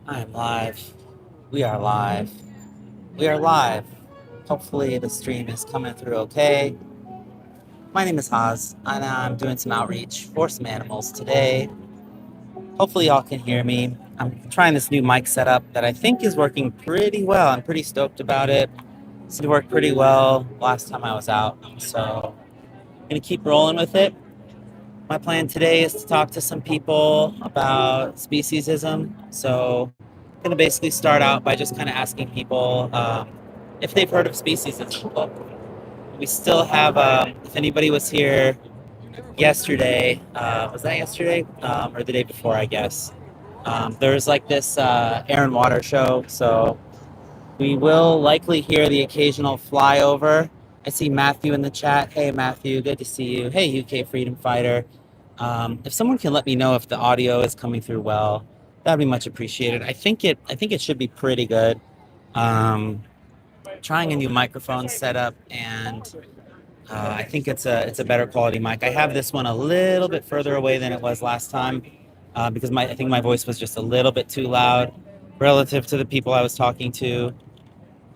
I'm live. We are live. We are live. Hopefully the stream is coming through okay. My name is Haz, and I'm doing some outreach for some animals today. Hopefully y'all can hear me. I'm trying this new mic setup that I think is working pretty well. I'm pretty stoked about it. It seemed to work pretty well last time I was out, so I'm gonna keep rolling with it. My plan today is to talk to some people about speciesism. So I'm going to basically start out by just kind of asking people if they've heard of speciesism. Well, we still have, if anybody was here yesterday, was that yesterday or the day before, I guess? There's like this air and water show. So we will likely hear the occasional flyover. I see Matthew in the chat. Hey, Matthew, good to see you. Hey, UK Freedom Fighter. If someone can let me know if the audio is coming through well, that'd be much appreciated. I think it should be pretty good. Um, Trying a new microphone setup, and I think it's a better quality mic. I have this one a little bit further away than it was last time because I think my voice was just a little bit too loud relative to the people I was talking to.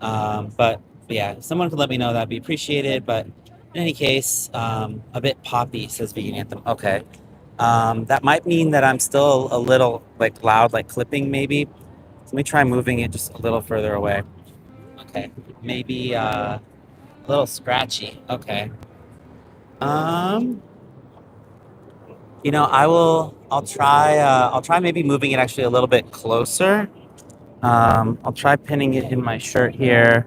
But yeah, if someone could let me know, that'd be appreciated. But in any case, a bit poppy, says Vegan Anthem. Okay. That might mean that I'm still a little like loud, like clipping maybe. So let me try moving it just a little further away. Okay. Maybe a little scratchy. Okay. Um, I'll try maybe moving it actually a little bit closer. I'll try pinning it in my shirt here.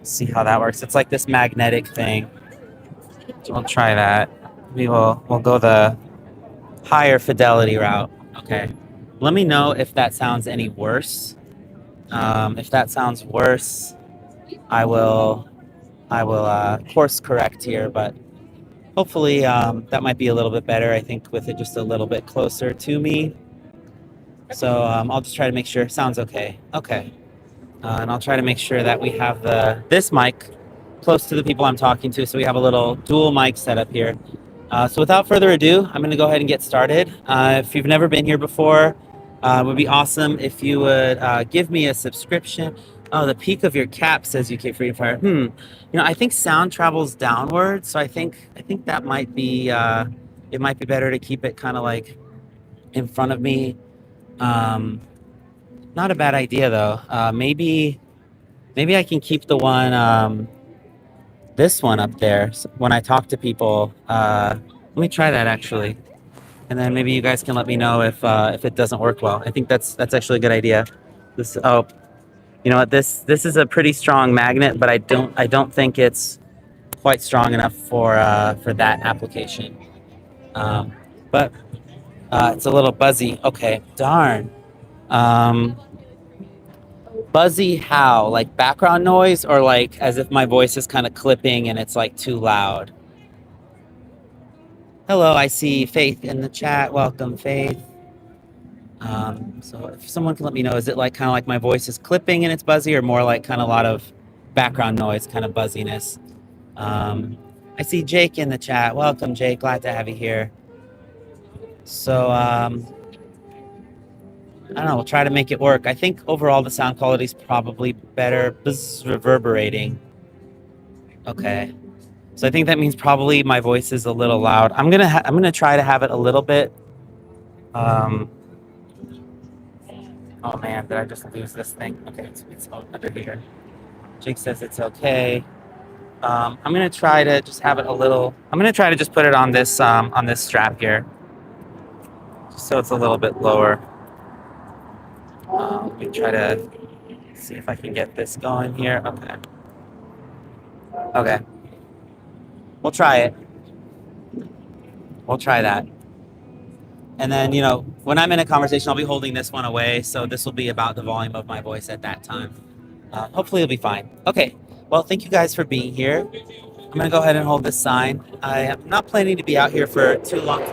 See how that works. It's like this magnetic thing. So we'll try that. We'll go the higher fidelity route. Okay. Let me know if that sounds any worse. If that sounds worse, I will course correct here, but hopefully that might be a little bit better. I think with it just a little bit closer to me. So I'll just try to make sure it sounds okay. Okay. And I'll try to make sure that we have this mic close to the people I'm talking to, so we have a little dual mic setup here. So without further ado, I'm going to go ahead and get started. If you've never been here before, it would be awesome if you would give me a subscription. Oh, the peak of your cap says UK Freedom Fire. I think sound travels downward, so I think that might be it might be better to keep it kind of like in front of me. Not a bad idea though. Maybe I can keep the one this one up there when I talk to people. Let me try that actually, and then maybe you guys can let me know if it doesn't work well. I think that's actually a good idea. You know what? This is a pretty strong magnet, but I don't think it's quite strong enough for that application. Um, but it's a little buzzy. Okay, darn. Um, Buzzy how? Like background noise, or like as if my voice is kind of clipping and it's like too loud? Hello, I see Faith in the chat. Welcome, Faith. So if someone can let me know, is it like kind of like my voice is clipping and it's buzzy, or more like kind of a lot of background noise, kind of buzziness? I see Jake in the chat. Welcome, Jake. Glad to have you here. So I don't know. We'll try to make it work. I think overall the sound quality is probably better. Buzz, reverberating. Okay. So I think that means probably my voice is a little loud. I'm gonna try to have it a little bit. Um, oh man, did I just lose this thing? Okay, it's under here. Jake says it's okay. I'm gonna try to just have it a little. I'm gonna try to just put it on this strap here, just so it's a little bit lower. Let me try to see if I can get this going here. Okay. Okay. We'll try it. We'll try that. And then, when I'm in a conversation, I'll be holding this one away. So this will be about the volume of my voice at that time. Hopefully it'll be fine. Okay. Well, thank you guys for being here. I'm going to go ahead and hold this sign. I am not planning to be out here for too long.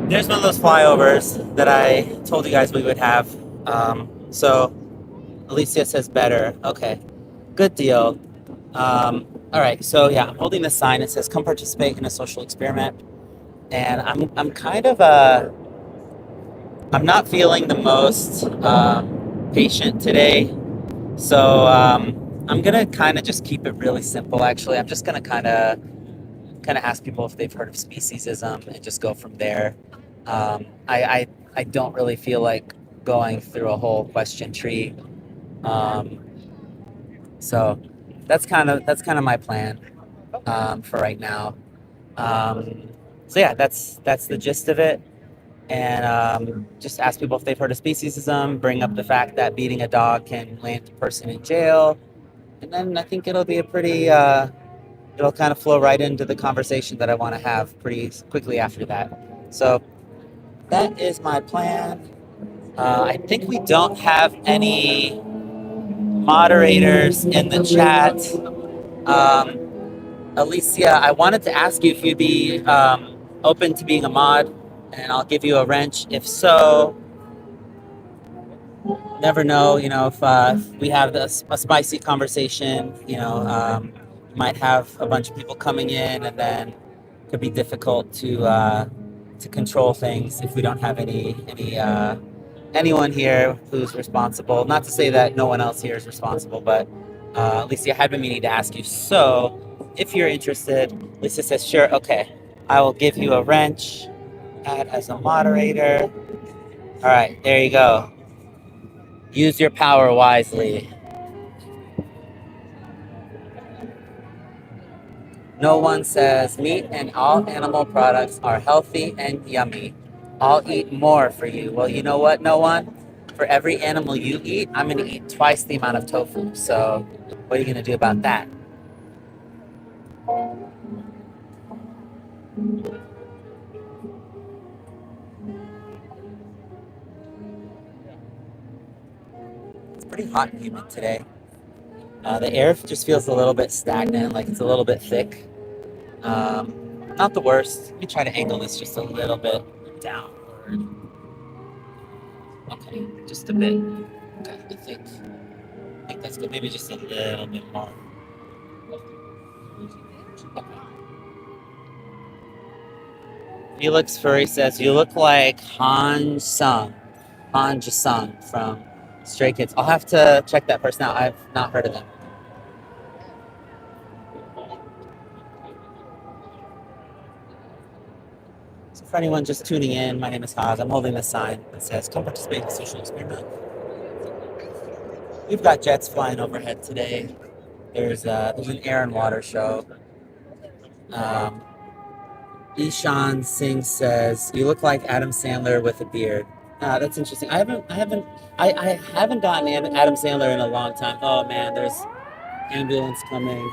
There's one of those flyovers that I told you guys we would have. So Alicia says better. Okay. Good deal. All right, so yeah, I'm holding this sign. It says, "Come participate in a social experiment." And I'm kind of I'm not feeling the most patient today. So I'm gonna kind of just keep it really simple. Actually, I'm just gonna kind of ask people if they've heard of speciesism and just go from there. I don't really feel like going through a whole question tree. Um, so that's kind of my plan for right now. Um, so yeah, that's the gist of it. And just ask people if they've heard of speciesism. Bring up the fact that beating a dog can land a person in jail, and then I think it'll be a pretty it'll kind of flow right into the conversation that I want to have pretty quickly after that. So that is my plan. I think we don't have any moderators in the chat. Um, Alicia, I wanted to ask you if you'd be open to being a mod, and I'll give you a wrench. If so, never know, if we have a spicy conversation, might have a bunch of people coming in, and then it could be difficult to control things if we don't have anyone here who's responsible. Not to say that no one else here is responsible, but Lisa, I had been meaning to ask you. So, if you're interested, Lisa says, sure, okay, I will give you a wrench, add as a moderator. All right, there you go. Use your power wisely. No one says meat and all animal products are healthy and yummy. I'll eat more for you. Well, you know what, no one? For every animal you eat, I'm going to eat twice the amount of tofu. So, what are you going to do about that? It's pretty hot and humid today. The air just feels a little bit stagnant, like it's a little bit thick. Not the worst. Let me try to angle this just a little bit downward. Okay, just a bit. Okay, I think that's good. Maybe just a little bit more. Okay. Felix Furry says, you look like Han Ji-sung from Stray Kids. I'll have to check that person out. I've not heard of them. So for anyone just tuning in, my name is Haz. I'm holding this sign that says, come participate in the social experiment. We've got jets flying overhead today. There's an air and water show. Ishan Singh says, "You look like Adam Sandler with a beard." That's interesting. I haven't gotten Adam Sandler in a long time. Oh man, there's ambulance coming.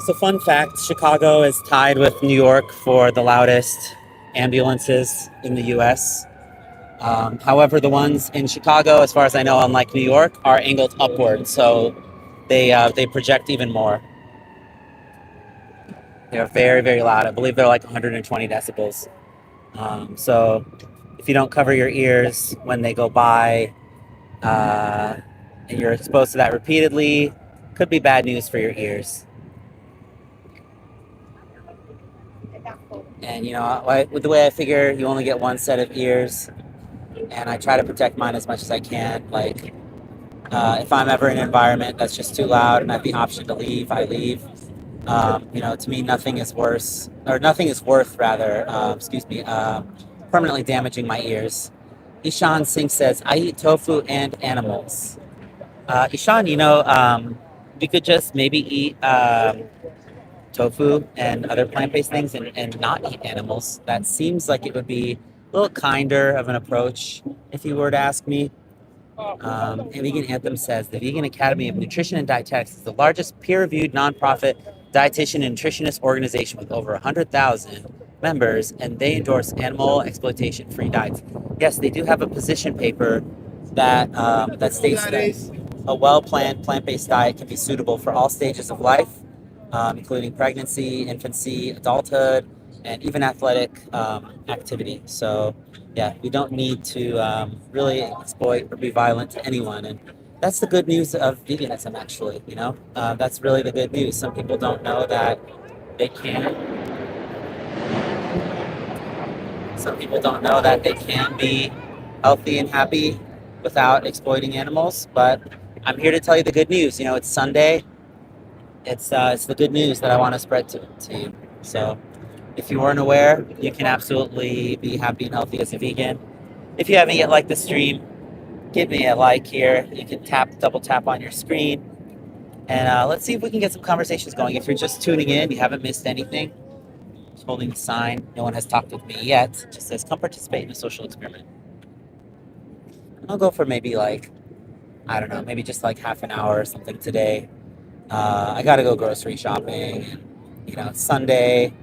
So fun fact: Chicago is tied with New York for the loudest ambulances in the U.S. However, the ones in Chicago, as far as I know, unlike New York, are angled upward, so they project even more. They're very, very loud. I believe they're like 120 decibels. So if you don't cover your ears when they go by, and you're exposed to that repeatedly, could be bad news for your ears. And with the way I figure, you only get one set of ears, and I try to protect mine as much as I can. Like, if I'm ever in an environment that's just too loud and I have the option to leave, I leave. To me, nothing is worse, or nothing is worth, rather, permanently damaging my ears. Ishan Singh says, I eat tofu and animals. Ishan, we could just maybe eat tofu and other plant-based things and not eat animals. That seems like it would be a little kinder of an approach if you were to ask me. And Vegan Anthem says, the Vegan Academy of Nutrition and Dietetics is the largest peer-reviewed nonprofit dietitian and nutritionist organization with over 100,000 members, and they endorse animal exploitation-free diets. Yes, they do have a position paper that states that a well-planned plant-based diet can be suitable for all stages of life, including pregnancy, infancy, adulthood, and even athletic activity. So, yeah, we don't need to really exploit or be violent to anyone. And that's the good news of veganism, actually. That's really the good news. Some people don't know that they can. Some people don't know that they can be healthy and happy without exploiting animals. But I'm here to tell you the good news. It's Sunday. It's the good news that I want to spread to you. So if you weren't aware, you can absolutely be happy and healthy as a vegan. If you haven't yet liked the stream, give me a like here. You can double tap on your screen, and let's see if we can get some conversations going. If you're just tuning in, you haven't missed anything. Just holding the sign. No one has talked with me yet. It just says, come participate in a social experiment. I'll go for maybe I don't know, maybe just half an hour or something today. I got to go grocery shopping. And, it's Sunday.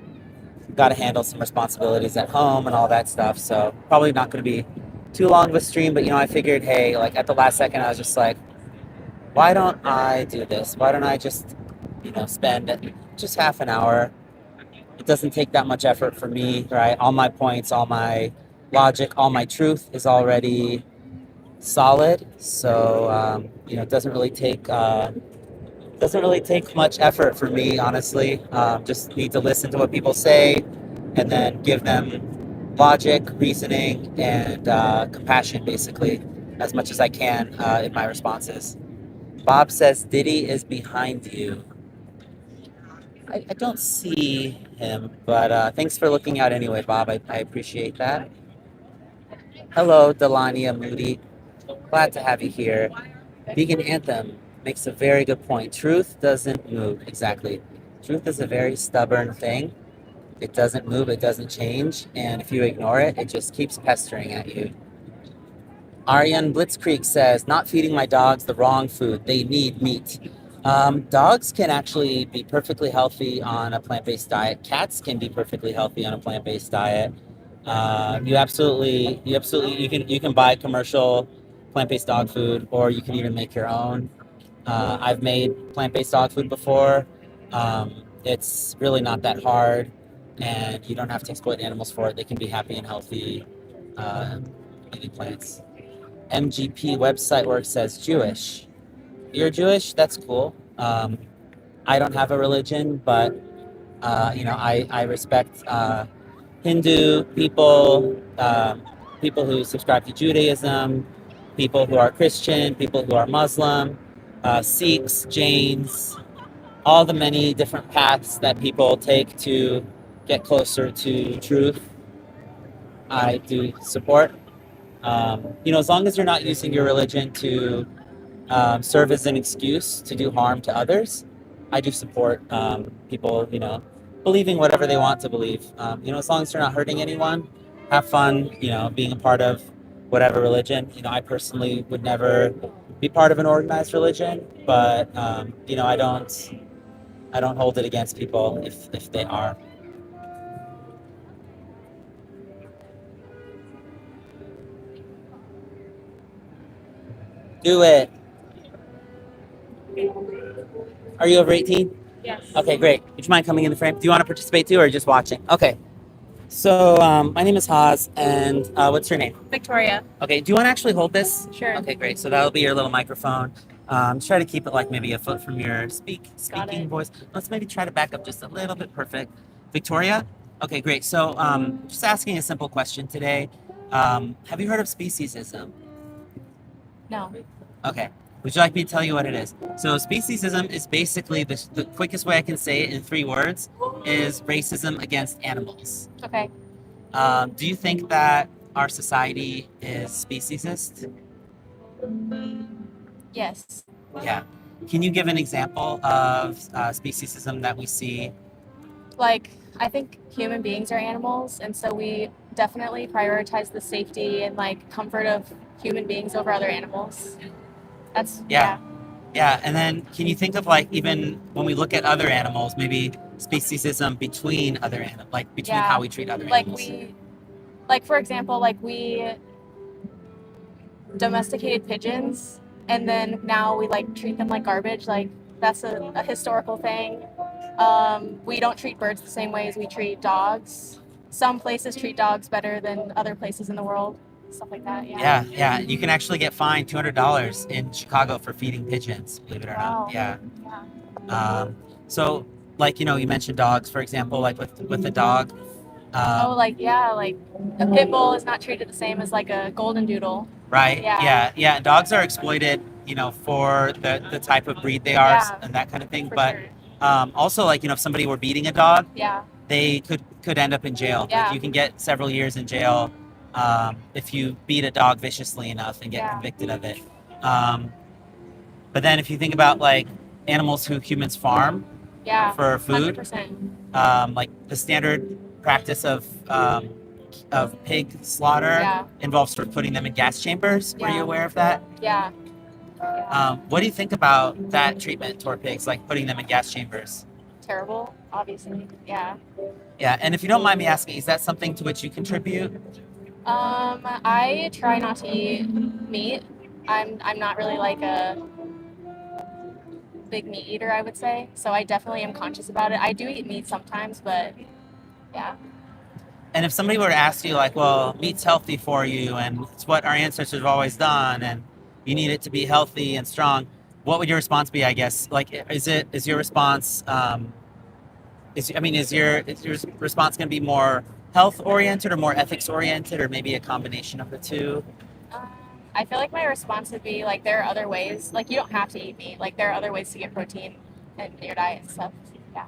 Got to handle some responsibilities at home and all that stuff. So probably not going to be too long of a stream. But, I figured, hey, at the last second, I was just like, why don't I do this? Why don't I just, spend just half an hour? It doesn't take that much effort for me, right? All my points, all my logic, all my truth is already solid. So, it doesn't really take much effort for me, honestly. Just need to listen to what people say and then give them logic, reasoning, and compassion, basically, as much as I can in my responses. Bob says Diddy is behind you. I don't see him, but thanks for looking out anyway, Bob. I appreciate that. Hello, Delania Moody. Glad to have you here. Vegan Anthem makes a very good point. Truth doesn't move. Exactly. Truth is a very stubborn thing. It doesn't move, it doesn't change. And if you ignore it, it just keeps pestering at you. Aryan Blitzkrieg says, not feeding my dogs the wrong food. They need meat. Dogs can actually be perfectly healthy on a plant-based diet. Cats can be perfectly healthy on a plant-based diet. You can buy commercial plant-based dog food, or you can even make your own. I've made plant-based dog food before. It's really not that hard, and you don't have to exploit animals for it. They can be happy and healthy eating plants. MGP website work says Jewish. You're Jewish? That's cool. I don't have a religion, but I respect Hindu people, people who subscribe to Judaism, people who are Christian, people who are Muslim, Sikhs, Jains, all the many different paths that people take to get closer to truth. I do support. As long as you're not using your religion to serve as an excuse to do harm to others, I do support people, believing whatever they want to believe. As long as you're not hurting anyone, have fun, being a part of whatever religion. I personally would never be part of an organized religion, but I don't hold it against people if they are. Do it. Are you over 18? Yes. Okay, great. Would you mind coming in the frame? Do you want to participate too, or just watching? Okay. So my name is Haz, and what's your name? Victoria. Okay. Do you want to actually hold this? Sure. Okay, great. So that'll be your little microphone. Try to keep it maybe a foot from your speaking voice. Let's maybe try to back up just a little bit. Perfect. Victoria? Okay, great. So just asking a simple question today. Have you heard of speciesism? No. Okay. Would you like me to tell you what it is? So speciesism is basically the quickest way I can say it in 3 words is racism against animals. Okay. Do you think that our society is speciesist? Yes. Yeah. Can you give an example of speciesism that we see? I think human beings are animals, and so we definitely prioritize the safety and comfort of human beings over other animals. That's Yeah. Yeah, and then can you think of even when we look at other animals, maybe speciesism between other animals, between how we treat other animals? For example, domesticated pigeons, and then now we like treat them like garbage. Like that's a historical thing. We don't treat birds the same way as we treat dogs. Some places treat dogs better than other places in the world. Stuff like that. Yeah. Yeah, yeah. You can actually get fined $200 in Chicago for feeding pigeons, believe it or Wow. not. Yeah. Yeah. So, like, you mentioned dogs, for example, like with a dog. Oh, like yeah, like a pit bull is not treated the same as like a golden doodle. Right. Yeah. Yeah. Yeah. Dogs are exploited, for the type of breed they are Yeah, and that kind of thing. for But sure. also, like, if somebody were beating a dog, Yeah. they could end up in jail. Like, Yeah. you can get several years in jail if you beat a dog viciously enough and get Yeah. convicted of it. But then if you think about like animals who humans farm Yeah. for food, 100%. like the standard practice of pig slaughter Yeah. involves sort of putting them in gas chambers. Were you Yeah. aware of that? Yeah. What do you think about that treatment toward pigs, like putting them in gas chambers? Terrible, obviously. Yeah. Yeah, and if you don't mind me asking, is that something to which you contribute? I try not to eat meat. I'm not really like a big meat eater, I would say. So I definitely am conscious about it. I do eat meat sometimes, but yeah. And if somebody were to ask you, like, well, meat's healthy for you, and it's what our ancestors have always done, and you need it to be healthy and strong, what would your response be? I guess, like, is your response, is your response going to be more health oriented or more ethics oriented, or maybe a combination of the two? Um, I feel like my response would be like there are other ways. Like you don't have to eat meat. Like there are other ways to get protein in your diet and stuff. Yeah.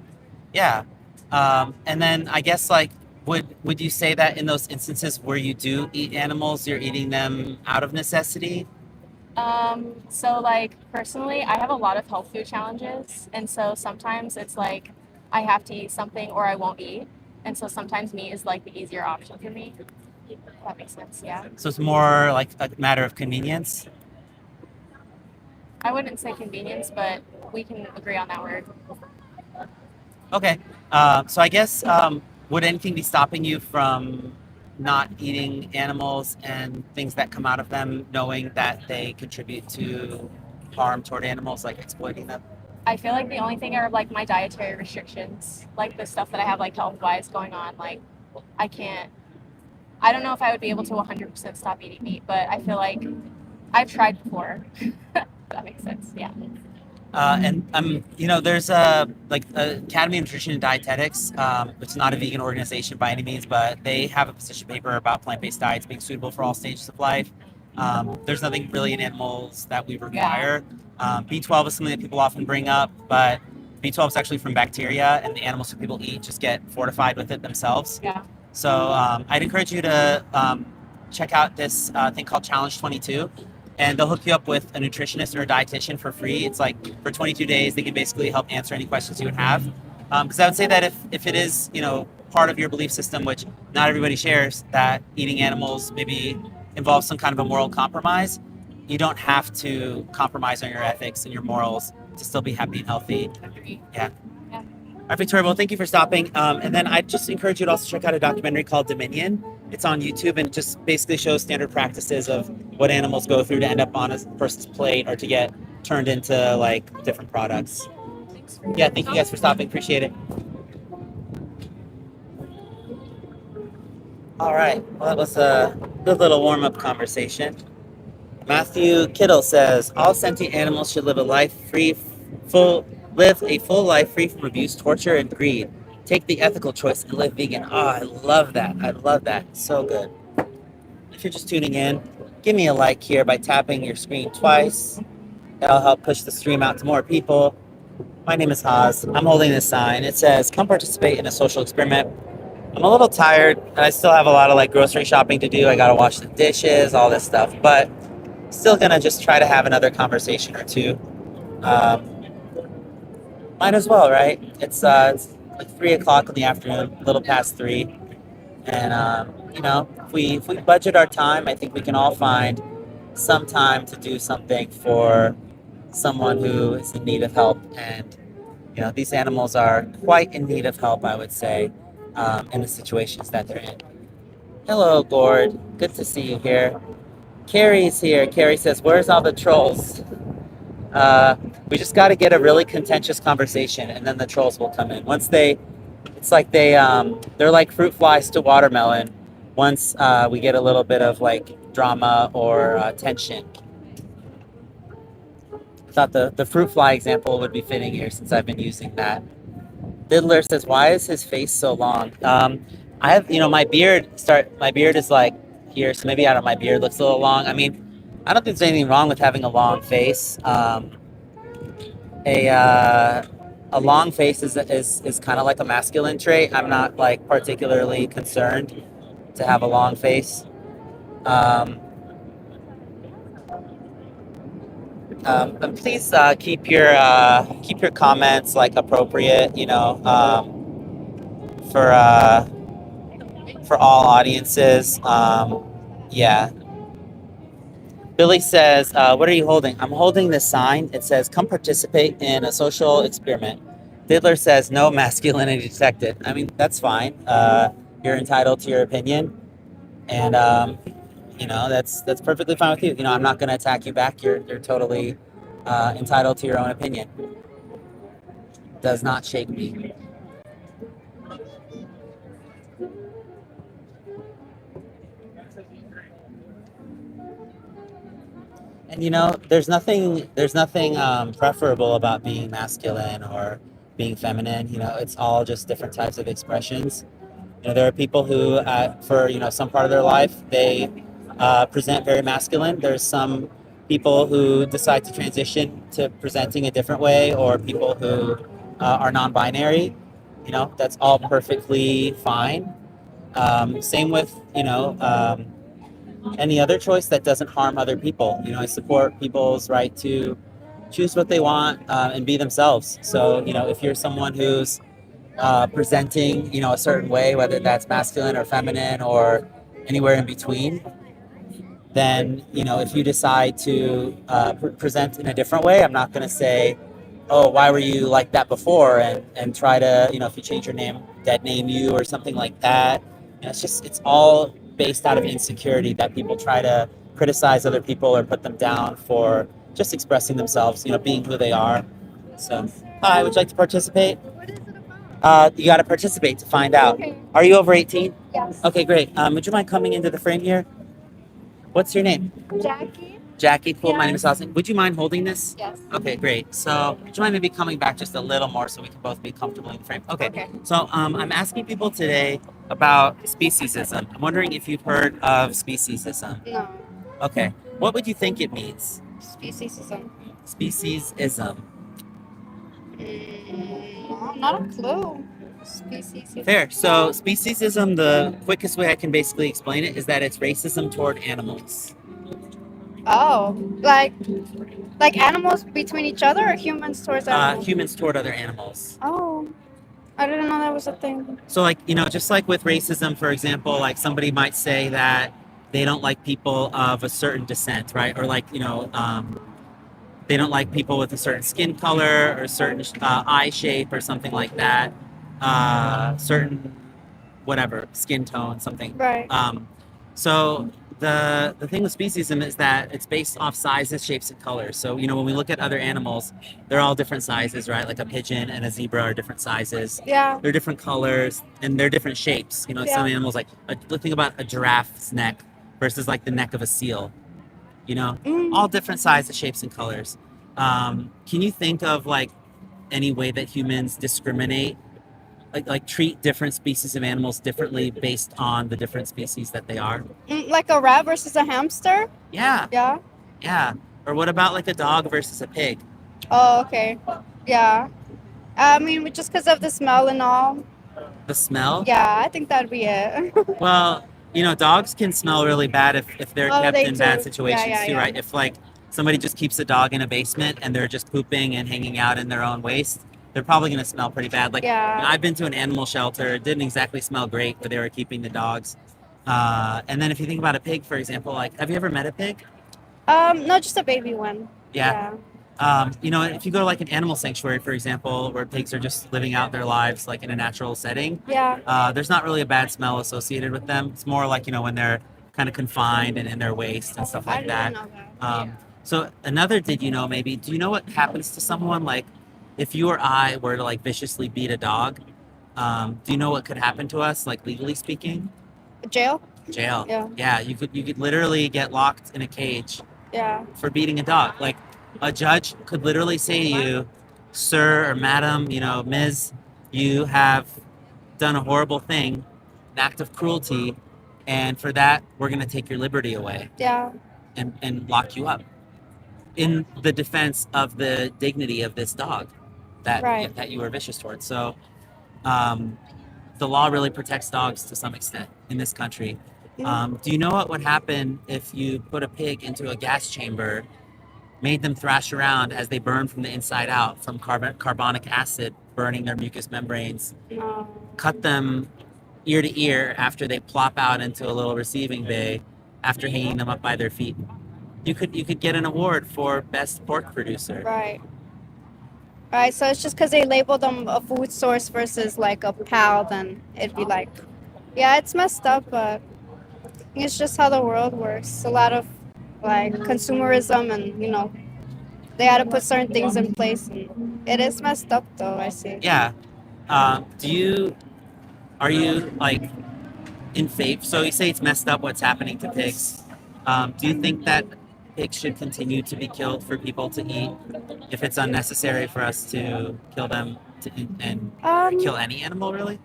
Yeah. And then I guess, like, would you say that in those instances where you do eat animals, you're eating them out of necessity? So like personally, I have a lot of health food challenges, and so sometimes it's like I have to eat something or I won't eat, and so sometimes meat is like the easier option for me. If that makes sense. Yeah. So it's more like a matter of convenience. I wouldn't say convenience, but we can agree on that word. Okay. So I guess, would anything be stopping you from not eating animals and things that come out of them, knowing that they contribute to harm toward animals, like exploiting them? I feel like the only thing are like my dietary restrictions, like the stuff that I have like health wise going on. Like I can't. I don't know if I would be able to 100% stop eating meat, but I feel like I've tried before. If that makes sense. Yeah. And there's a like Academy of Nutrition and Dietetics. It's not a vegan organization by any means, but they have a position paper about plant-based diets being suitable for all stages of life. There's nothing really in animals that we require. B12 is something that people often bring up, but B12 is actually from bacteria, and the animals that people eat just get fortified with it themselves. Yeah. So I'd encourage you to check out this thing called Challenge 22, and they'll hook you up with a nutritionist or a dietitian for free. It's like for 22 days, they can basically help answer any questions you would have. Because I would say that if it is, part of your belief system, which not everybody shares, that eating animals maybe involves some kind of a moral compromise, you don't have to compromise on your ethics and your morals to still be happy and healthy. Agree. Yeah. Yeah. All right, Victoria, well, thank you for stopping. And then I just encourage you to also check out a documentary called Dominion. It's on YouTube and just basically shows standard practices of what animals go through to end up on a person's plate or to get turned into like different products. Thanks. Yeah, thank you guys for stopping. Appreciate it. All right, well, that was a good little warm-up conversation. Matthew Kittle says all sentient animals should live a full life free from abuse, torture, and greed. Take the ethical choice and live vegan. Oh, I love that. I love that. So good. If you're just tuning in, give me a like here by tapping your screen twice. That'll help push the stream out to more people. My name is Haas. I'm holding this sign. It says, "Come participate in a social experiment." I'm a little tired, and I still have a lot of like grocery shopping to do. I gotta wash the dishes, all this stuff, but still gonna just try to have another conversation or two. Might as well, right? It's like 3 o'clock in the afternoon, a little past 3, and if we budget our time, I think we can all find some time to do something for someone who is in need of help. And these animals are quite in need of help, I would say, in the situations that they're in. Hello, Gord. Good to see you here. Carrie's here. Carrie says, "Where's all the trolls?" We just got to get a really contentious conversation, and then the trolls will come in. It's like they're like fruit flies to watermelon. Once we get a little bit of like drama or tension. I thought the fruit fly example would be fitting here since I've been using that. Diddler says, "Why is his face so long?" I have, my beard is like here, so maybe I don't. My beard looks a little long. I mean, I don't think there's anything wrong with having a long face. A a long face is kind of like a masculine trait. I'm not like particularly concerned to have a long face. Um, and please keep your comments like appropriate. For for all audiences. Yeah. Billy says, "What are you holding?" I'm holding this sign. It says, "Come participate in a social experiment." Diddler says, "No masculinity detected." I mean, that's fine. You're entitled to your opinion, and that's perfectly fine with you. I'm not going to attack you back. You're totally entitled to your own opinion. Does not shake me. And there's nothing preferable about being masculine or being feminine. It's all just different types of expressions. There are people who, for some part of their life, they present very masculine. There's some people who decide to transition to presenting a different way, or people who are non-binary. That's all perfectly fine. Same with any other choice that doesn't harm other people. I support people's right to choose what they want and be themselves. So, if you're someone who's presenting, a certain way, whether that's masculine or feminine or anywhere in between, then, if you decide to present in a different way, I'm not going to say, "Oh, why were you like that before?" and try to, if you change your name, dead name you or something like that. It's all based out of insecurity that people try to criticize other people or put them down for just expressing themselves, being who they are. So, hi, would you like to participate? What is it about? You got to participate to find out. Okay. Are you over 18? Yes. Okay, great. Would you mind coming into the frame here? What's your name? Jackie? Jackie. Cool. My Yeah. name is Austin. Would you mind holding this? Yes. Okay, great. So, would you mind maybe coming back just a little more so we can both be comfortable in the frame? Okay. Okay. So, I'm asking people today about speciesism. I'm wondering if you've heard of speciesism. No. Okay. What would you think it means? Speciesism. Speciesism. No, not a clue. Speciesism. Fair. So, speciesism, the quickest way I can basically explain it is that it's racism toward animals. Oh, like animals between each other or humans towards animals? Humans toward other animals. Oh, I didn't know that was a thing. So, like, just like with racism, for example, like somebody might say that they don't like people of a certain descent, right? Or like, they don't like people with a certain skin color or a certain eye shape or something like that. Certain whatever skin tone, something. Right. So the thing with speciesism is that it's based off sizes, shapes, and colors. So when we look at other animals, they're all different sizes, right? Like a pigeon and a zebra are different sizes. Yeah. They're different colors and they're different shapes. Some Yeah. animals think about a giraffe's neck versus like the neck of a seal. All different sizes, shapes, and colors. Can you think of like any way that humans discriminate, like treat different species of animals differently based on the different species that they are? Like a rat versus a hamster? Yeah, Yeah. yeah. Or what about like a dog versus a pig? Oh, okay. Yeah. I mean, just because of the smell and all. The smell? Yeah, I think that'd be it. Well, dogs can smell really bad if they're Oh, kept they in bad do. situations Yeah, too, yeah. right? If like somebody just keeps a dog in a basement and they're just pooping and hanging out in their own waste, they're probably going to smell pretty bad. Like, Yeah. I've been to an animal shelter. It didn't exactly smell great, but they were keeping the dogs. And then if you think about a pig, for example, like, have you ever met a pig? No, just a baby one. Yeah. If you go to like an animal sanctuary, for example, where pigs are just living out their lives like in a natural setting, Yeah. there's not really a bad smell associated with them. It's more like, when they're kind of confined and in their waist and stuff I like that. didn't know that. So another, did you know maybe? Do you know what happens to someone like if you or I were to like viciously beat a dog? Do you know what could happen to us, like legally speaking? Jail? Jail. Yeah. Yeah, you could literally get locked in a cage Yeah. for beating a dog. Like a judge could literally say to you, "Sir or Madam, Ms., you have done a horrible thing, an act of cruelty, and for that we're gonna take your liberty away Yeah. and lock you up." In the defense of the dignity of this dog that Right. that you were vicious towards. So um, the law really protects dogs to some extent in this country. Do you know what would happen if you put a pig into a gas chamber, made them thrash around as they burn from the inside out from carbonic acid burning their mucous membranes, No. cut them ear to ear after they plop out into a little receiving bay after hanging them up by their feet? You could get an award for best pork producer. Right. Right. So it's just because they labeled them a food source versus like a pal, then it'd be like, yeah, it's messed up, but it's just how the world works. A lot of like consumerism, and they had to put certain things in place, and it is messed up though. I see. Yeah. Are you like in favor? So you say it's messed up what's happening to pigs. Do you think that pigs should continue to be killed for people to eat if it's unnecessary for us to kill them and kill any animal, really?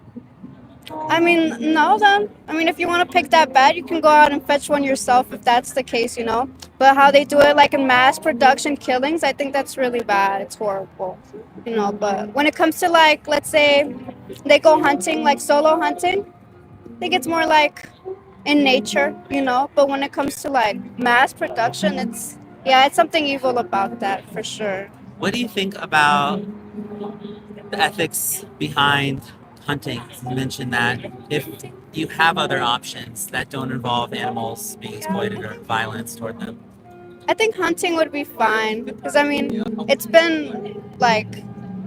I mean, no, then. I mean, if you want to pick that bad, you can go out and fetch one yourself if that's the case. But how they do it, like in mass production killings, I think that's really bad. It's horrible. But when it comes to, like, let's say they go hunting, like solo hunting, I think it's more like in nature. But when it comes to, like, mass production, it's something evil about that for sure. What do you think about the ethics behind hunting? You mentioned that if you have other options that don't involve animals being exploited or violence toward them. I think hunting would be fine because I mean it's been like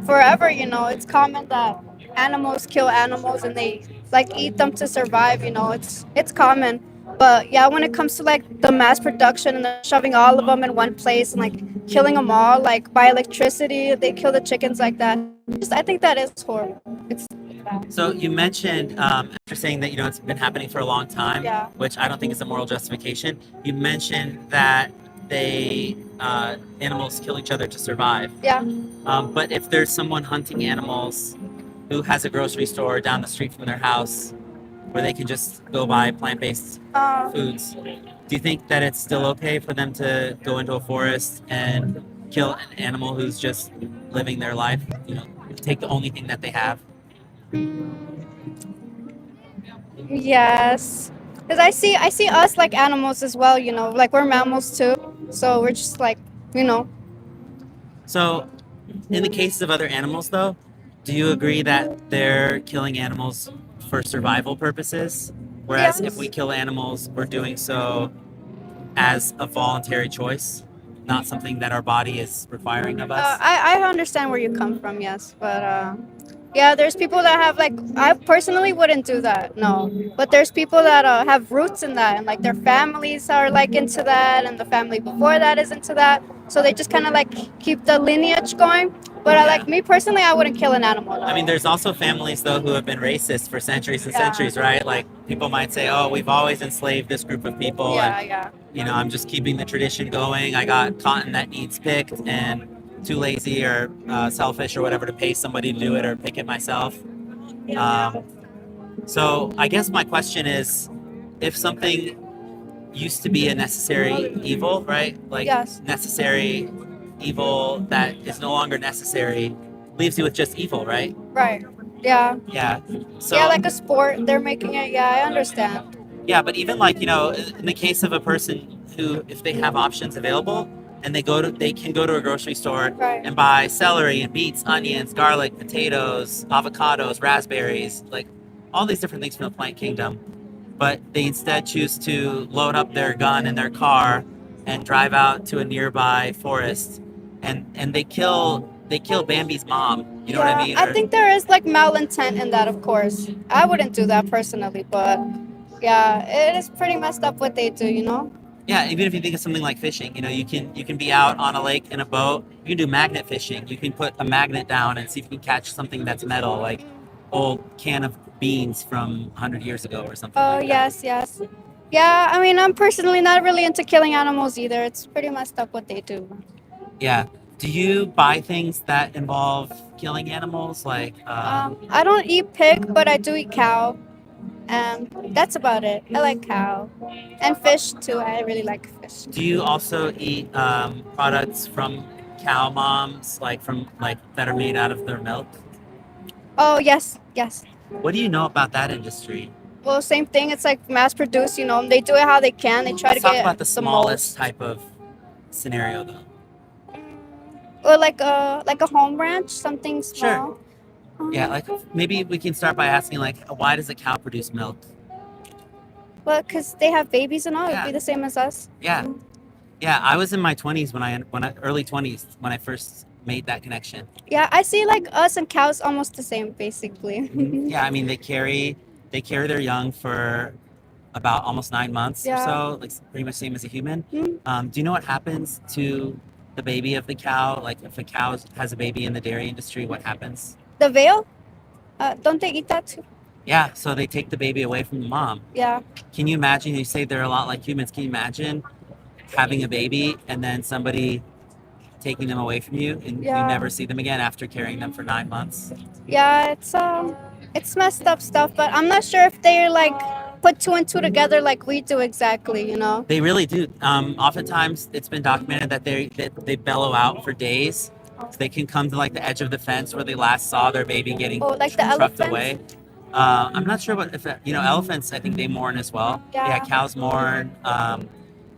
forever. It's common that animals kill animals and they like eat them to survive. It's common. But yeah, when it comes to like the mass production and the shoving all of them in one place and like killing them all like by electricity, they kill the chickens like that. I think that is horrible. It's bad. So you mentioned, after saying that it's been happening for a long time, Yeah. which I don't think is a moral justification. You mentioned that animals kill each other to survive. Yeah. But if there's someone hunting animals who has a grocery store down the street from their house where they can just go buy plant-based foods, do you think that it's still okay for them to go into a forest and kill an animal who's just living their life? Take the only thing that they have. Yes. Because I see us like animals as well. Like we're mammals too. So we're just like. So, in the cases of other animals, though, do you agree that they're killing animals for survival purposes? Whereas if we kill animals, we're doing so as a voluntary choice, not something that our body is requiring of us? I understand where you come from, yes. But yeah, there's people that have like, I personally wouldn't do that, no. But there's people that have roots in that, and like their families are like into that, and the family before that is into that. So they just kind of like keep the lineage going. But like me personally, I wouldn't kill an animal. No. I mean, there's also families, though, who have been racist for centuries and Yeah. centuries, right? Like, people might say, oh, we've always enslaved this group of people. Yeah, And, yeah. I'm just keeping the tradition going. I got cotton that needs picked and too lazy or selfish or whatever to pay somebody to do it or pick it myself. So I guess my question is, if something used to be a necessary evil, right? Like Yes. necessary evil that is no longer necessary leaves you with just evil, right? Right. Yeah. Yeah. So Yeah, like a sport, they're making it. Yeah, I understand. yeah, but even like, in the case of a person who, if they have options available and they can go to a grocery store Right. and buy celery and beets, onions, garlic, potatoes, avocados, raspberries, like all these different things from the plant kingdom. But they instead choose to load up their gun in their car and drive out to a nearby forest and they kill Bambi's mom. You know what I mean? I think there is like malintent in that, of course. I wouldn't do that personally, but Yeah, it is pretty messed up what they do, you know? Yeah, even if you think of something like fishing, you can be out on a lake in a boat. You can do magnet fishing. You can put a magnet down and see if you can catch something that's metal, like old can of beans from 100 years ago or something Oh, like that. yes, yes. Yeah, I mean, I'm personally not really into killing animals either. It's pretty messed up what they do. Yeah. Do you buy things that involve killing animals? Like, I don't eat pig, but I do eat cow. And that's about it. I like cow. And fish too. I really like fish. do you also eat products from cow moms, like from like that are made out of their milk? Oh, yes, yes. What do you know about that industry? Well, same thing. It's like mass produced, you know. They do it how they can. They try to Let's talk about get the the smallest most. type of scenario, though. Or like a home ranch, something Sure. small. Yeah, like maybe we can start by asking, like, why does a cow produce milk? Well, because they have babies and all, it'd Yeah, be the same as us. yeah, yeah. I was in my 20s when I early 20s when I first made that connection. Yeah, I see like us and cows almost the same, basically. Yeah, I mean they carry their young for about almost 9 months or Yeah. so, like pretty much same as a human. Mm. Do you know what happens to the baby of the cow? Like if a cow has a baby in the dairy industry, what happens? The veal, don't they eat that too? Yeah, so they take the baby away from the mom. Yeah. Can you imagine? You say they're a lot like humans. Can you imagine having a baby and then somebody taking them away from you and you Yeah. never see them again after carrying them for 9 months? Yeah, it's messed up stuff, but I'm not sure if they're like put two and two together like we do exactly, you know? They really do. Oftentimes, it's been documented that they bellow out for days. So they can come to like the edge of the fence where they last saw their baby getting Oh, like the trucked elephants? away. I'm not sure what if elephants. I think they mourn as well. Yeah, Yeah. cows mourn.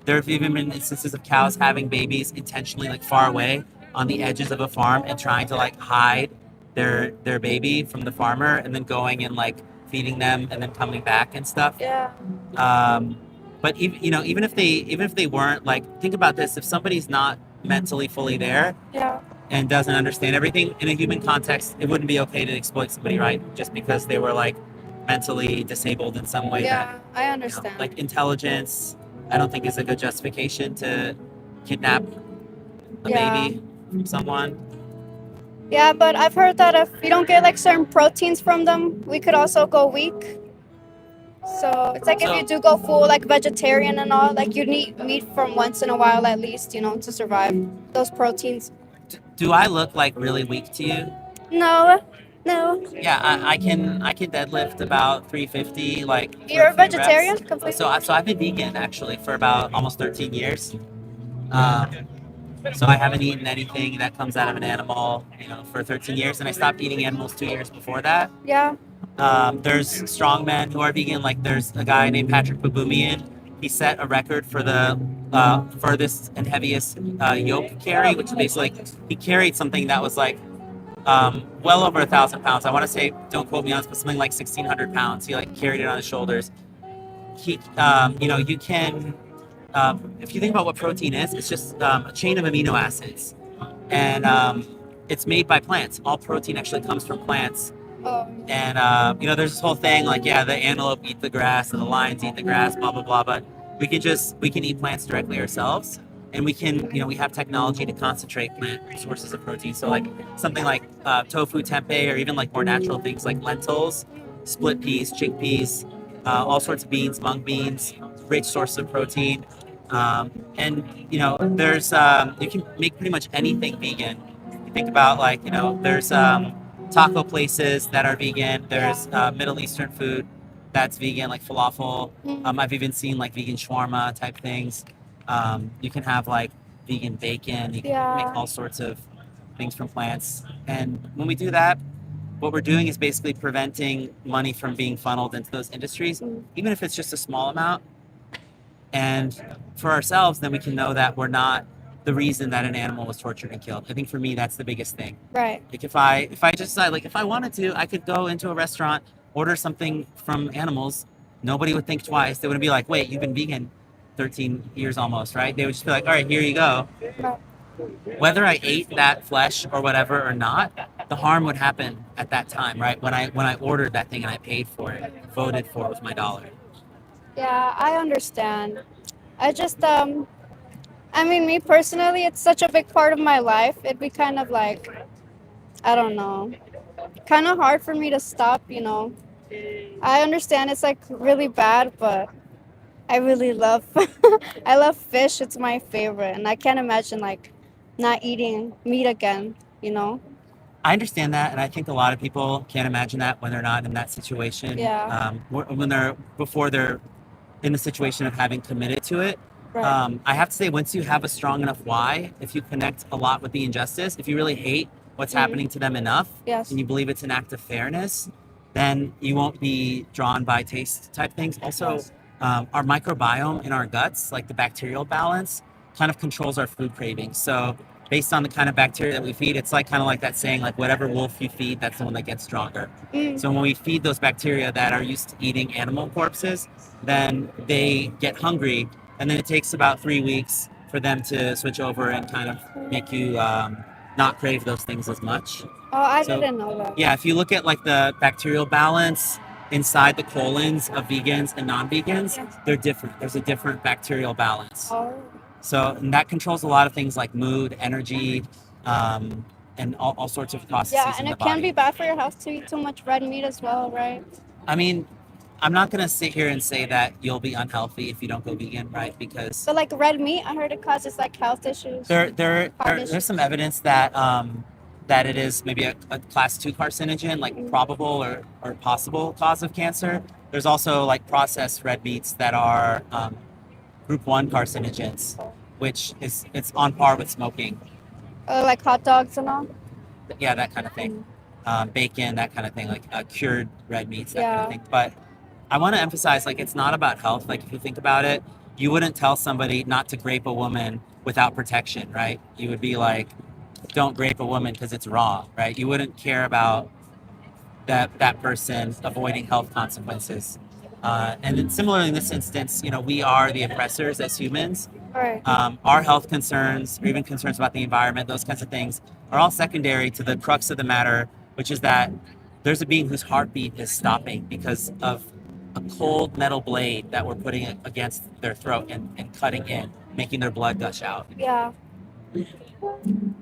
There have even been instances of cows having babies intentionally like far away on the edges of a farm and trying to like hide their baby from the farmer and then going and like feeding them and then coming back and stuff. Yeah. Um, but even if they weren't, like, think about this: if somebody's not mentally fully there Yeah. and doesn't understand everything in a human context, it wouldn't be okay to exploit somebody, right? Just because they were like mentally disabled in some way. Yeah, I That understand. like intelligence, I don't think is a good justification to kidnap a Yeah. baby from someone. Yeah, but I've heard that if you don't get like certain proteins from them, we could also go weak. So it's like if So you do go full like vegetarian and all, like you need meat from once in a while at least, you know, to survive those proteins. do I look like really weak to you? No, no. Yeah, I can deadlift about 350, like for You're a a few reps. vegetarian completely? So I've been vegan actually for about almost 13 years. Um, so I haven't eaten anything that comes out of an animal, for 13 years, and I stopped eating animals 2 years before that. Yeah. There's strong men who are vegan. Like there's a guy named Patrick Baboumian. He set a record for the furthest and heaviest yoke carry, which is basically like he carried something that was like well over 1,000 pounds. I want to say, don't quote me on this, but something like 1,600 pounds. He like carried it on his shoulders. You can, if you think about what protein is, it's just a chain of amino acids, and it's made by plants. All protein actually comes from plants. Oh. And there's this whole thing like, yeah, the antelope eat the grass and the lions eat the grass, blah blah blah. But we can eat plants directly ourselves, and we have technology to concentrate plant sources of protein. So like something like tofu, tempeh, or even like more natural things like lentils, split peas, chickpeas, all sorts of beans, mung beans, rich source of protein. And there's you can make pretty much anything vegan. You think about like there's taco places that are vegan. There's Middle Eastern food that's vegan, like falafel. I've even seen like vegan shawarma type things. You can have like vegan bacon. You can make Yeah. all sorts of things from plants. And when we do that, what we're doing is basically preventing money from being funneled into those industries, Mm. even if it's just a small amount. And for ourselves, then we can know that we're not the reason that an animal was tortured and killed. I think for me, that's the biggest thing. Right. Like if I just decide, like if I wanted to, I could go into a restaurant, order something from animals. Nobody would think twice. They wouldn't be like, wait, you've been vegan 13 years almost, right? They would just be like, all right, here you go. Right. Whether I ate that flesh or whatever or not, the harm would happen at that time, right? When I ordered that thing and I paid for it, voted for it with my dollar. Yeah, I understand. I just I mean, me personally, it's such a big part of my life. It'd be kind of like, I don't know, kind of hard for me to stop, you know. I understand it's like really bad, but I really love I love fish. It's my favorite, and I can't imagine like not eating meat again, you know. I understand that, and I think a lot of people can't imagine that when they're not in that situation. Yeah, When they're before they're in the situation of having committed to it. right. I have to say, once you have a strong enough why, if you connect a lot with the injustice, if you really hate what's Mm, happening to them enough, yes. and you believe it's an act of fairness, then you won't be drawn by taste type things. Also, Yes. our microbiome in our guts, like the bacterial balance, kind of controls our food cravings. So based on the kind of bacteria that we feed, it's like kind of like that saying, like whatever wolf you feed, that's the one that gets stronger. Mm, So when we feed those bacteria that are used to eating animal corpses, then they get hungry, and then it takes about 3 weeks for them to switch over and kind of make you not crave those things as much. oh, I So didn't know that. yeah, if you look at like the bacterial balance inside the colons of vegans and non-vegans, Yes. they're different. There's a different bacterial balance. Oh, So and that controls a lot of things like mood, energy, and all sorts of processes yeah, and in the it can be body. bad for your health to eat too much red meat as well, right? I mean, I'm not gonna sit here and say that you'll be unhealthy if you don't go vegan, right? Because But like red meat, I heard it causes like health issues, heart there's some issues. evidence that that it is maybe a class 2 carcinogen, like Mm, probable or possible cause of cancer. There's also like processed red meats that are group 1 carcinogens, which is it's on par with smoking. like hot dogs and all. Yeah, that kind of thing. Mm, Bacon, that kind of thing, like cured red meats, that kind of yeah, thing. But I want to emphasize, like, it's not about health. Like, if you think about it, you wouldn't tell somebody not to grape a woman without protection, right? You would be like, don't grape a woman because it's wrong, right? You wouldn't care about that person avoiding health consequences. And then similarly in this instance, you know, we are the oppressors as humans. all right. Our health concerns, or even concerns about the environment, those kinds of things, are all secondary to the crux of the matter, which is that there's a being whose heartbeat is stopping because of a cold metal blade that we're putting against their throat and cutting in, making their blood gush out. Yeah.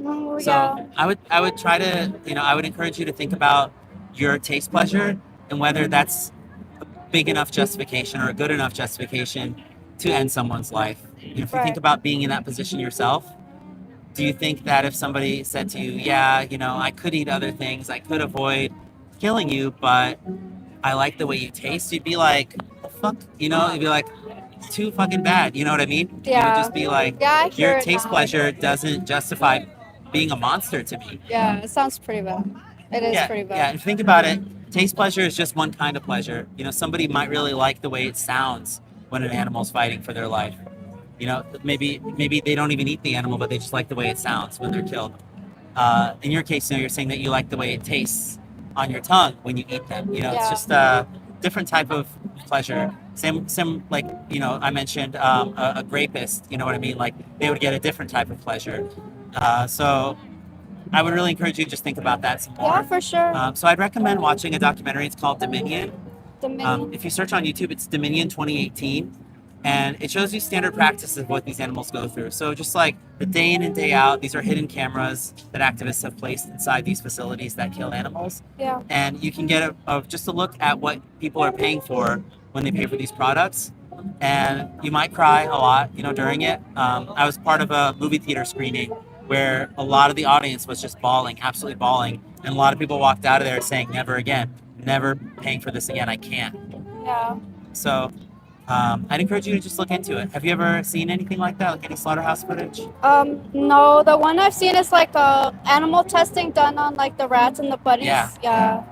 Oh, So yeah. I would try to, you know, I would encourage you to think about your taste pleasure and whether that's a big enough justification or a good enough justification to end someone's life. You know, if you think Right. about being in that position yourself, do you think that if somebody said to you, yeah, you know, I could eat other things, I could avoid killing you, but I like the way you taste, you'd be like, the fuck, you know, you'd be like, too fucking bad. You know what I mean? You would Yeah. just be like, Yeah, I your hear it taste now. pleasure doesn't justify being a monster to me. Yeah, it sounds pretty bad. It is Yeah, pretty yeah. bad. And think about it. Taste pleasure is just one kind of pleasure. You know, somebody might really like the way it sounds when an animal's fighting for their life. You know, maybe they don't even eat the animal, but they just like the way it sounds when they're killed. In your case, you know, you're saying that you like the way it tastes on your tongue when you eat them. You know, it's Yeah. just a different type of pleasure. Same like, you know, I mentioned a rapist. You know what I mean? Like they would get a different type of pleasure. So I would really encourage you to just think about that some Yeah, more. for sure. So I'd recommend watching a documentary. It's called Dominion. Dominion. If you search on YouTube, it's Dominion 2018, and it shows you standard practices of what these animals go through. So just like the day in and day out, these are hidden cameras that activists have placed inside these facilities that kill animals, Yeah. and you can get just a look at what people are paying for when they pay for these products. And you might cry a lot, you know, during it. I was part of a movie theater screening where a lot of the audience was just bawling, absolutely bawling, and a lot of people walked out of there saying, "Never again, never paying for this again. I can't." Yeah. So I'd encourage you to just look into it. Have you ever seen anything like that, like any slaughterhouse footage? No, the one I've seen is like animal testing done on like the rats and the bunnies. Yeah. Yeah.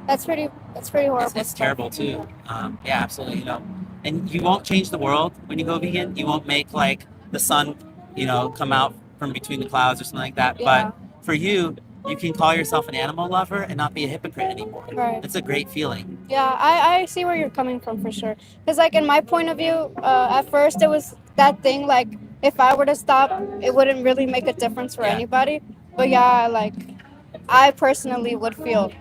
That's pretty horrible It's stuff. terrible too. Yeah, absolutely. You know, and you won't change the world when you go vegan. You won't make like the sun, you know, come out from between the clouds or something like that. Yeah. But for you, you can call yourself an animal lover and not be a hypocrite anymore. Right. It's a great feeling. Yeah, I see where you're coming from for sure. Because, like, in my point of view, at first it was that thing, like, if I were to stop, it wouldn't really make a difference for Yeah. anybody. But yeah, like, I personally would feel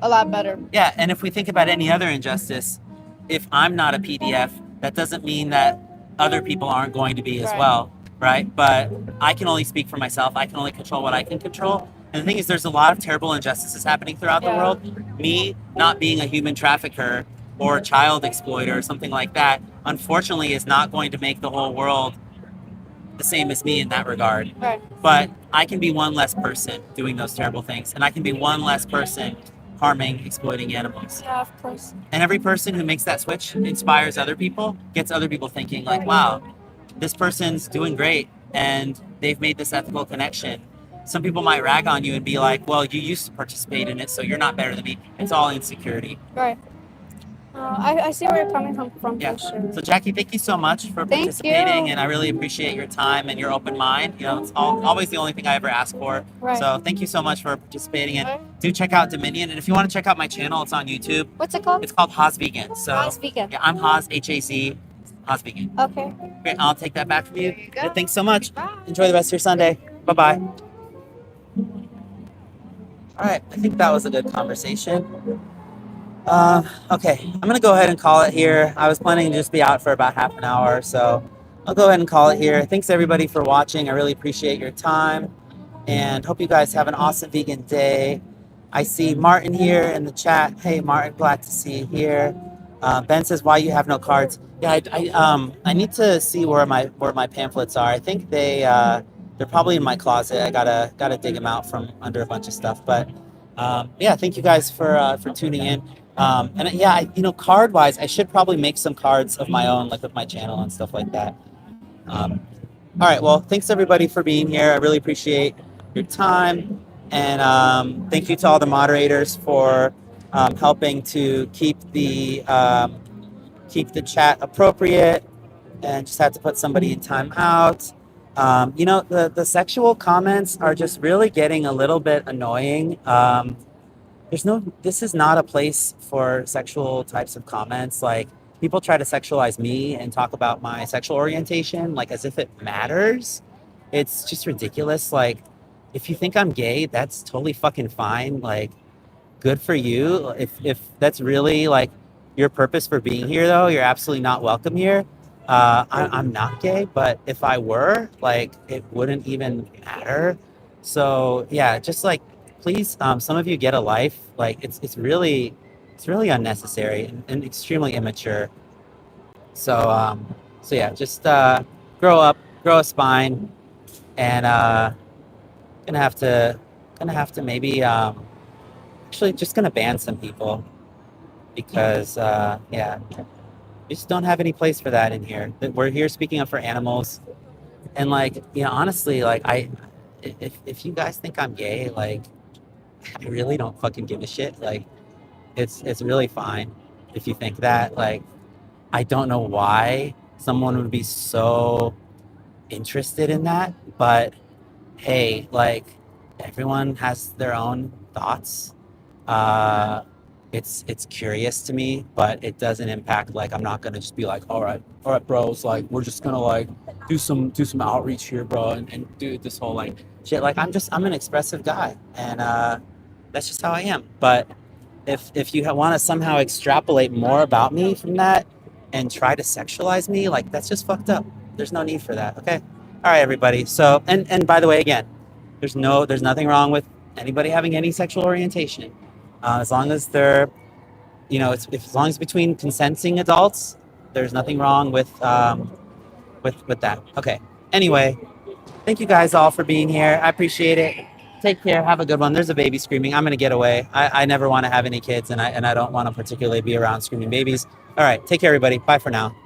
a lot better. Yeah, and if we think about any other injustice, if I'm not a PDF, That doesn't mean that other people aren't going to be as Right. well, right? But I can only speak for myself. I can only control what I can control. And the thing is, there's a lot of terrible injustices happening throughout the Yeah. world. Me not being a human trafficker or a child exploiter or something like that, unfortunately, is not going to make the whole world the same as me in that regard. Right. But I can be one less person doing those terrible things, and I can be one less person harming, exploiting animals. Yeah, of course. And every person who makes that switch inspires other people, gets other people thinking, like, wow, this person's doing great and they've made this ethical connection. Some people might rag on you and be like, well, you used to participate in it, so you're not better than me. It's all insecurity. Right. I see where you're coming from Yeah. for sure. So, Jackie, thank you so much for Thank participating, you. and I really appreciate your time and your open mind. You know, it's always the only thing I ever ask for. Right. So, thank you so much for participating, and Right. do check out Dominion. And if you want to check out my channel, it's on YouTube. What's it called? It's called Haas Vegan. So, Haas Vegan. yeah, I'm Haas, H-A-Z, Haas Vegan. Okay. Great, I'll take that back from you. There you go. Yeah, thanks so much. Bye. Enjoy the rest of your Sunday. Bye-bye. All right, I think that was a good conversation. Okay, I'm gonna go ahead and call it here. I was planning to just be out for about half an hour, so I'll go ahead and call it here. Thanks everybody for watching. I really appreciate your time, and hope you guys have an awesome vegan day. I see Martin here in the chat. Hey Martin, glad to see you here. Ben says, "Why you have no cards?" Yeah, I need to see where my pamphlets are. I think they're probably in my closet. I gotta dig them out from under a bunch of stuff. But yeah, thank you guys for tuning in. And yeah, card wise, I should probably make some cards of my own, like with my channel and stuff like that. All right, well, thanks everybody for being here. I really appreciate your time, and thank you to all the moderators for helping to keep the chat appropriate, and just had to put somebody in timeout. The sexual comments are just really getting a little bit annoying. This is not a place for sexual types of comments. Like, people try to sexualize me and talk about my sexual orientation, like as if it matters. It's just ridiculous. Like, if you think I'm gay, that's totally fucking fine. Like, good for you. If that's really like your purpose for being here, though, you're absolutely not welcome here. I'm not gay, but if I were, like, it wouldn't even matter. So yeah, just like, please, some of you get a life. Like, it's really unnecessary and extremely immature. So yeah, just grow up, grow a spine, and gonna have to maybe actually just gonna ban some people, because yeah, we just don't have any place for that in here. We're here speaking up for animals, and like, honestly, like, if you guys think I'm gay, like, I really don't fucking give a shit. Like, it's really fine if you think that. Like, I don't know why someone would be so interested in that, but hey, like, everyone has their own thoughts. It's curious to me, but it doesn't impact. Like, I'm not gonna just be like, all right, bros, like, we're just gonna like do some outreach here, bro, and do this whole like shit. Like, I'm an expressive guy, and that's just how I am. But if you want to somehow extrapolate more about me from that and try to sexualize me, like, that's just fucked up. There's no need for that. Okay. All right, everybody. So, and by the way, again, there's nothing wrong with anybody having any sexual orientation, as long as they're, as long as between consenting adults, there's nothing wrong with that. Okay. Anyway, thank you guys all for being here. I appreciate it. Take care. Have a good one. There's a baby screaming. I'm gonna get away. I never want to have any kids, and I don't want to particularly be around screaming babies. All right. Take care, everybody. Bye for now.